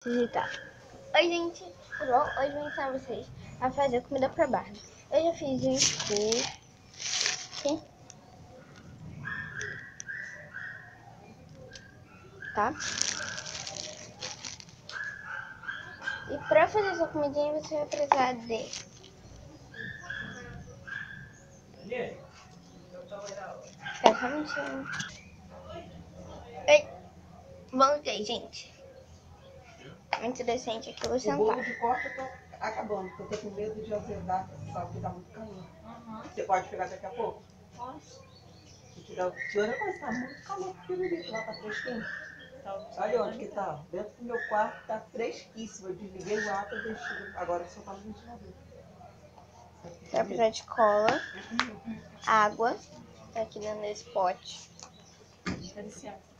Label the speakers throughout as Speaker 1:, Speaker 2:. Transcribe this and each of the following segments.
Speaker 1: Digitar. Oi gente, tudo bom? Hoje eu vou ensinar vocês a fazer comida pra Barbie. Eu já fiz um cookie, tá? E pra fazer essa comidinha você vai precisar de só um minutinho. Oi, voltei gente. Muito decente aqui, vou sentar.
Speaker 2: O bolo de corte eu tô acabando, porque eu tô com medo de azedar, sabe que dá muito calor. Você pode pegar daqui a pouco?
Speaker 3: Posso?
Speaker 2: E outra coisa, tá muito calor, porque lá tá fresquinho. Olha onde que tá, dentro do meu quarto tá fresquíssimo. Eu desliguei o ar, eu deixei, agora só tá no ventilador.
Speaker 1: Você vai precisar de cola, água, tá aqui dentro desse pote.
Speaker 3: Dá licença.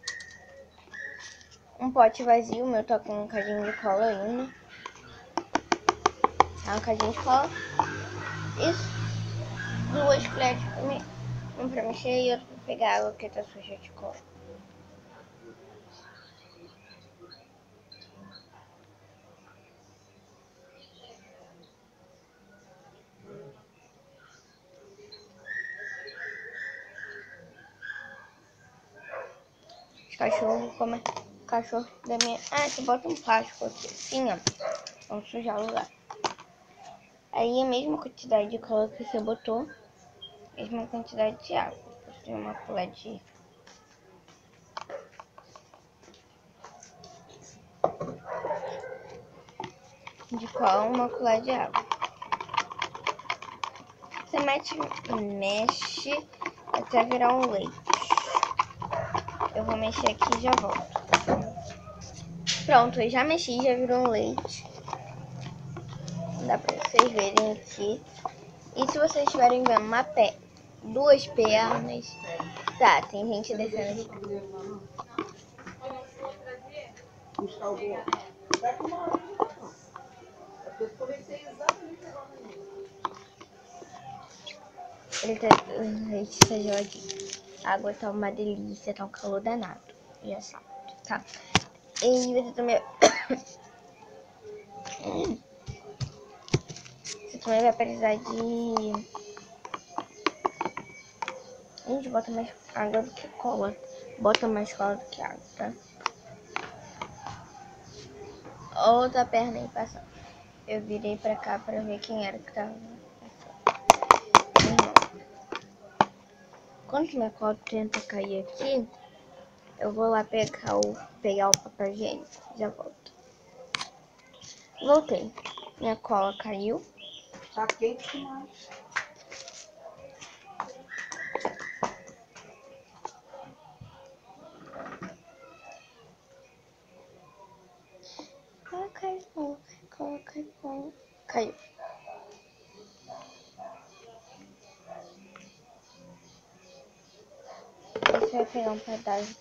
Speaker 1: Um pote vazio, o meu tá com um cadinho de cola ainda. Um cadinho de cola. Isso. 2 colheres pra mim. Um pra mexer e outro pra pegar água que tá suja de cola. Os cachorros comem. Cachorro da minha. Ah, você bota um plástico aqui assim, ó. Vamos sujar o lugar. Aí a mesma quantidade de cola que você botou, mesma quantidade de água. Você tem uma colher de cola, uma colher de água. Você mexe até virar um leite. Eu vou mexer aqui e já volto. Pronto, eu já mexi, já virou um leite. Dá pra vocês verem aqui. E se vocês estiverem vendo duas pernas, tá, tem gente descendo aqui.
Speaker 2: Buscar o bolo. Vai com uma hora não. É porque eu comecei exatamente agora ainda.
Speaker 1: O leite tá geladinho. A água tá uma delícia, tá um calor danado. Já sabe, tá? E você também... Você também vai precisar de... A gente bota mais água do que cola. Bota mais cola do que água, tá? Outra perna aí passando. Eu virei pra cá pra ver quem era que tava passando. Quando minha cola tenta cair aqui, eu vou lá pegar o papel higiênico. Já volto. Voltei. Minha cola caiu.
Speaker 2: Tá quente demais.
Speaker 1: Caiu. Você vai pegar um pedaço de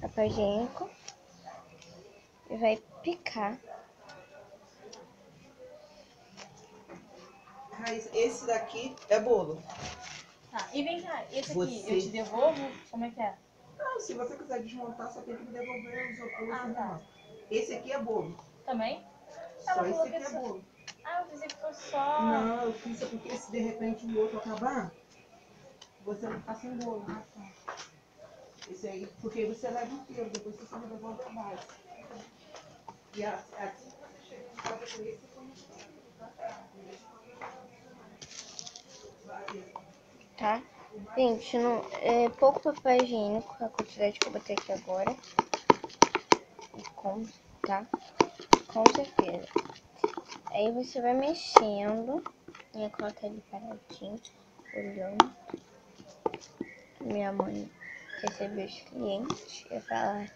Speaker 1: papel higiênico e vai picar.
Speaker 2: Raiz, esse daqui é bolo.
Speaker 3: Tá, e vem cá, esse aqui
Speaker 2: Você-
Speaker 3: eu te devolvo? Como é que é?
Speaker 2: Não, se você quiser desmontar, só tem que me devolver os outros.
Speaker 3: Tá.
Speaker 2: Esse aqui é bolo.
Speaker 3: Também?
Speaker 2: Só
Speaker 3: Ela
Speaker 2: esse
Speaker 3: falou
Speaker 2: aqui
Speaker 3: que
Speaker 2: é
Speaker 3: só...
Speaker 2: bolo.
Speaker 3: Ah, eu pensei que fosse só...
Speaker 2: Não, eu fiz isso porque se de repente o outro acabar, você não ficar sem bolo.
Speaker 3: Ah, tá.
Speaker 2: Esse aí, porque você leva inteiro, depois você só me devolve a base. E assim que você chega em casa com esse, você põe no fogo,
Speaker 1: Tá? Gente, não, é pouco papel higiênico, a quantidade que eu botei aqui agora. Tá? Com certeza. Aí você vai mexendo. Minha cola tá ali paradinha, olhando. Minha mãe recebeu os clientes. Eu falar.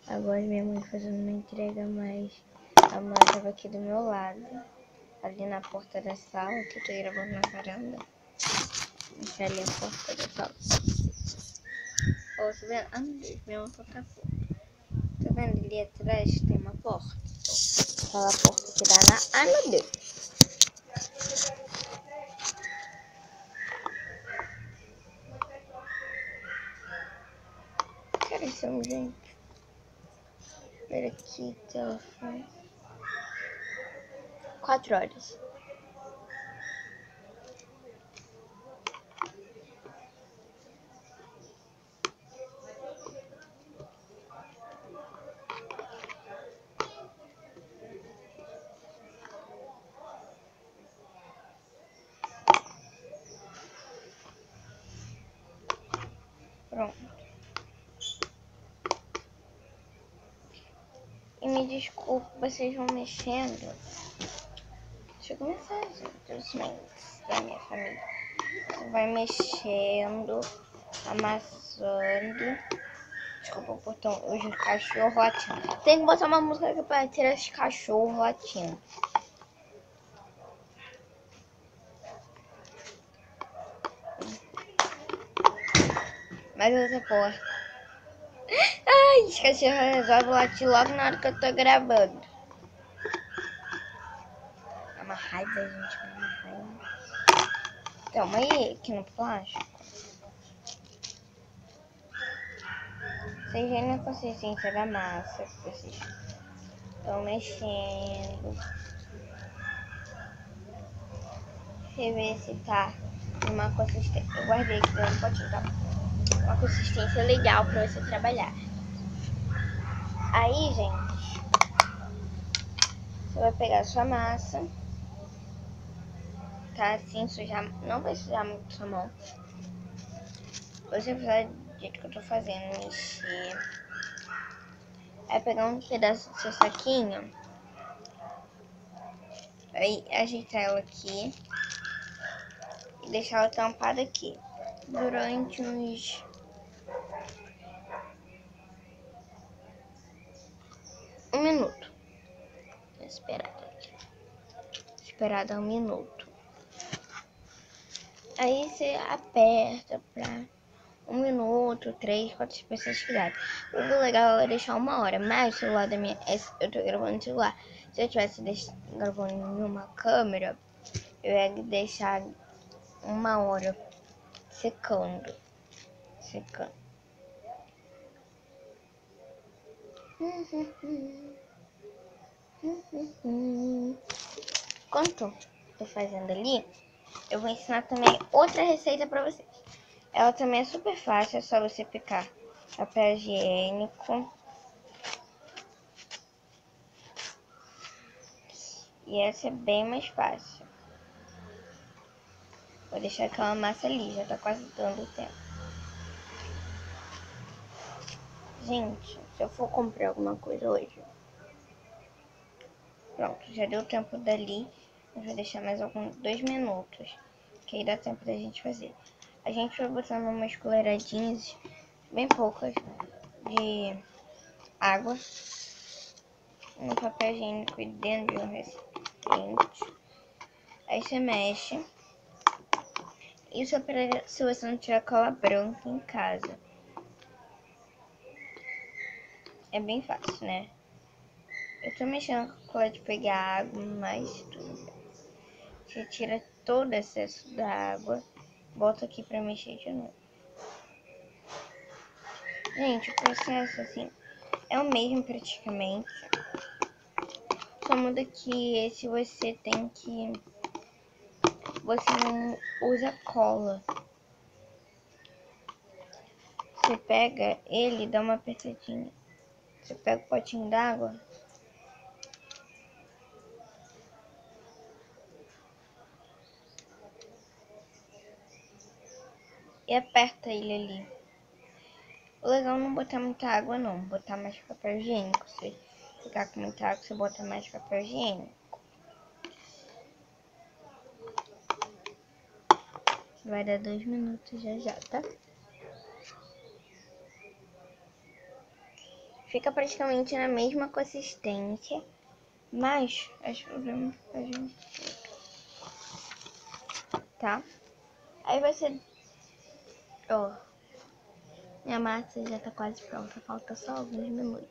Speaker 1: Agora minha mãe fazendo uma entrega, mas a mãe tava aqui do meu lado. Ali na porta da sala, que eu tô gravando na varanda. Deixa ali a porta da sala. Ó, tá vendo? Ah, meu Deus, minha mão tá fora. Tá vendo ali atrás tem uma porta? Aquela porta que dá na... Ai, meu Deus. Que horas são, gente? ver aqui, telefone. 4 horas. Pronto. E me desculpe, vocês vão mexendo. Chegou mensagem dos membros da minha família. Você vai mexendo, amassando. Desculpa o portão, os cachorros latindo. Tem que botar uma música aqui pra ter os cachorros latindo. Mas essa porra. Ai, os cachorros resolvem latir logo na hora que eu tô gravando. É uma raiva, gente. É uma raiva. Calma aí, aqui no plástico. Vocês veem a consistência da massa. Vocês estão mexendo. Você vê se tá numa consistência. Eu guardei aqui dentro do potinho, tá? Uma consistência legal pra você trabalhar. Aí, gente, você vai pegar a sua massa. Tá assim, sujar. Não vai sujar muito sua mão. Você vai fazer do jeito que eu tô fazendo, mexer. Aí pegar um pedaço do seu saquinho. Aí ajeitar ela aqui. E deixar ela tampada aqui. Durante uns 1 minuto. Esperada 1 minuto. Aí você aperta pra 1 minuto, 3, 4 pessoas quiserem. O legal é deixar 1 hora, mas o celular da minha. Eu tô gravando no celular. Se eu tivesse gravando em uma câmera, eu ia deixar 1 hora secando. Enquanto tô fazendo ali, eu vou ensinar também outra receita pra vocês. Ela também é super fácil, é só você picar papel higiênico. E essa é bem mais fácil. Vou deixar aquela massa ali, já tá quase dando tempo. Gente, se eu for comprar alguma coisa hoje... Pronto, já deu tempo dali. Eu vou deixar mais 2 minutos, que aí dá tempo da gente fazer. A gente vai botando umas colheradinhas, bem poucas, de água no papel higiênico e dentro de um recipiente. Aí você mexe. Isso é para se você não tiver cola branca em casa. É bem fácil, né? Eu tô mexendo com a cola de pegar água, mas tudo bem. Você tira todo o excesso da água. Volta aqui pra mexer de novo. Gente, o processo, assim, é o mesmo praticamente. Só muda que esse você tem que... Você não usa cola. Você pega ele e dá uma apertadinha. Você pega o potinho d'água. E aperta ele ali. O legal é não botar muita água não. Botar mais papel higiênico. Se ficar com muita água, você bota mais papel higiênico. Vai dar 2 minutos já, tá? Fica praticamente na mesma consistência. Mas acho que vamos fazer, tá? Aí você... Ó, minha massa já tá quase pronta. Falta só alguns minutos.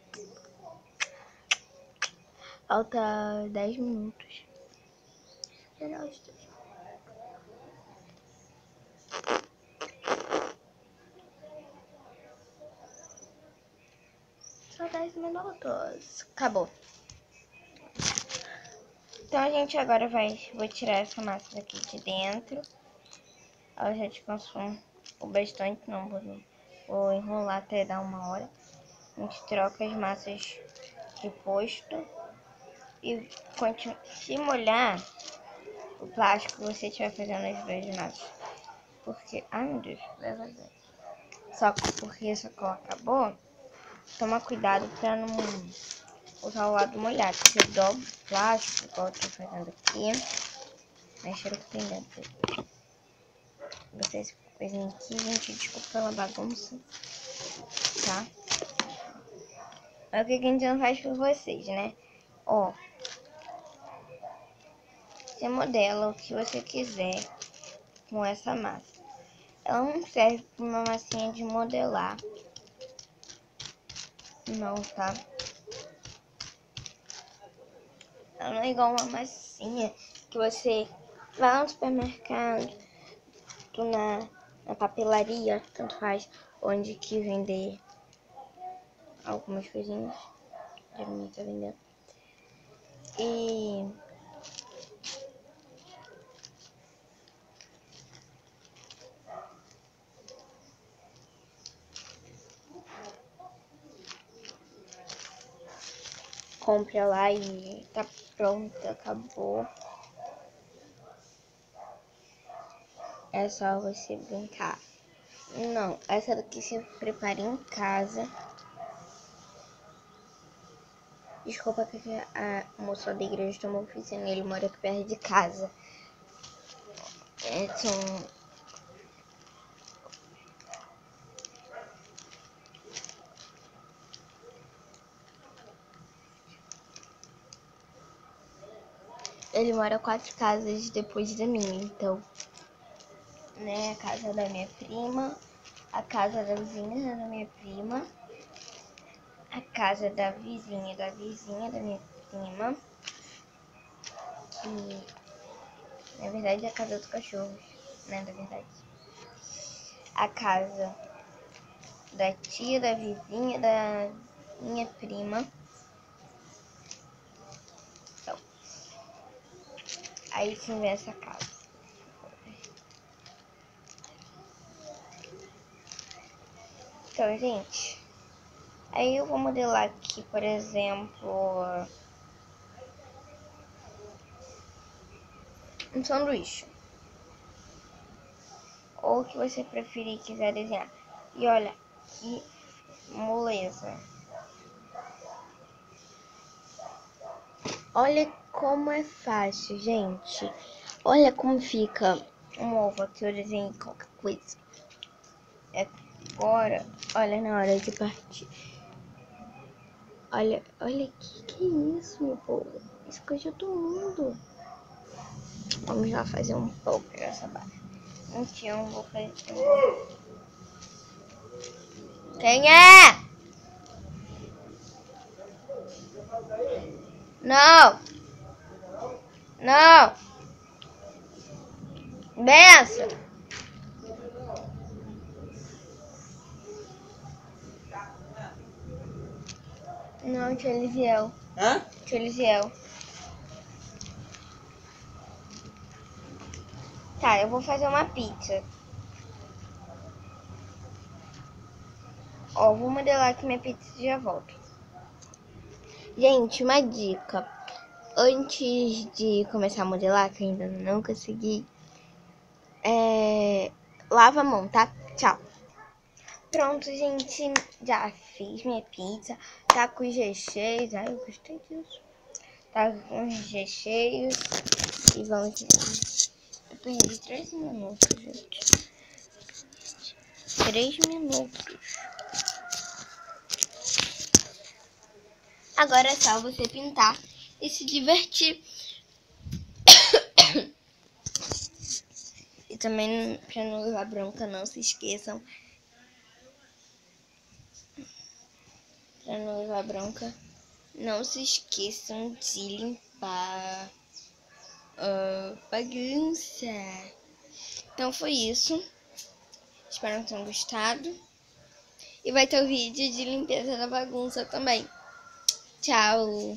Speaker 1: Falta 10 minutos. Esperar os 2. Só dá minutos. Acabou. Então a gente agora vou tirar essa massa daqui de dentro. Ela já descansou o bastante, não vou enrolar até dar 1 hora. A gente troca as massas de posto e se molhar o plástico que você estiver fazendo as duas massas. Porque, ai meu Deus, vai vazar. Só que porque essa cor acabou, toma cuidado pra não usar o lado molhado. Você dobra o plástico, igual eu tô fazendo aqui. Mas cheiro que tem dentro. Vocês coisinha aqui, gente, desculpa pela bagunça, tá? Mas o que a gente não faz com vocês, né? Ó, você modela o que você quiser com essa massa. Ela não serve para uma massinha de modelar, não, tá? Ela não é igual uma massinha que você vai lá no supermercado, na papelaria, tanto faz, onde que vender algumas coisinhas, geralmente tá vendendo. E compra lá e tá pronto, acabou. É só você brincar. Não, essa daqui você prepara em casa. Desculpa que a moça da igreja tomou oficina, ele mora aqui perto de casa. Ele mora 4 casas depois da minha, então, né, a casa da minha prima, a casa da vizinha da minha prima, a casa da vizinha da minha prima, e, na verdade, a casa dos cachorros, né, na verdade. A casa da tia, da vizinha, da minha prima. Então, aí sim vem essa casa. Então, gente, aí eu vou modelar aqui, por exemplo, um sanduíche. Ou o que você preferir, quiser desenhar. E olha, que moleza. Olha como é fácil, gente. Olha como fica um ovo aqui, eu desenhei qualquer coisa. Agora, olha na hora de partir. Olha que é isso, meu povo? Isso coisa de todo mundo. Vamos lá fazer um pouco nessa barra. Mentira, eu não vou fazer. Quem é? Não! Não! Benção! Não, tio Elisiel.
Speaker 2: Hã?
Speaker 1: Tio Elisiel. Tá, eu vou fazer uma pizza. Ó, vou modelar aqui minha pizza e já volto. Gente, uma dica. Antes de começar a modelar, que eu ainda não consegui, lava a mão, tá? Tchau. Pronto, gente. Já fiz minha pizza. Tá com os recheios. Ai, eu gostei disso. Tá com os recheios. E vamos lá. Eu perdi 3 minutos, gente. 3 minutos. Agora é só você pintar e se divertir. E também, pra não levar bronca, não se esqueçam. Pra não levar bronca, não se esqueçam de limpar a bagunça. Então foi isso. Espero que tenham gostado. E vai ter o vídeo de limpeza da bagunça também. Tchau!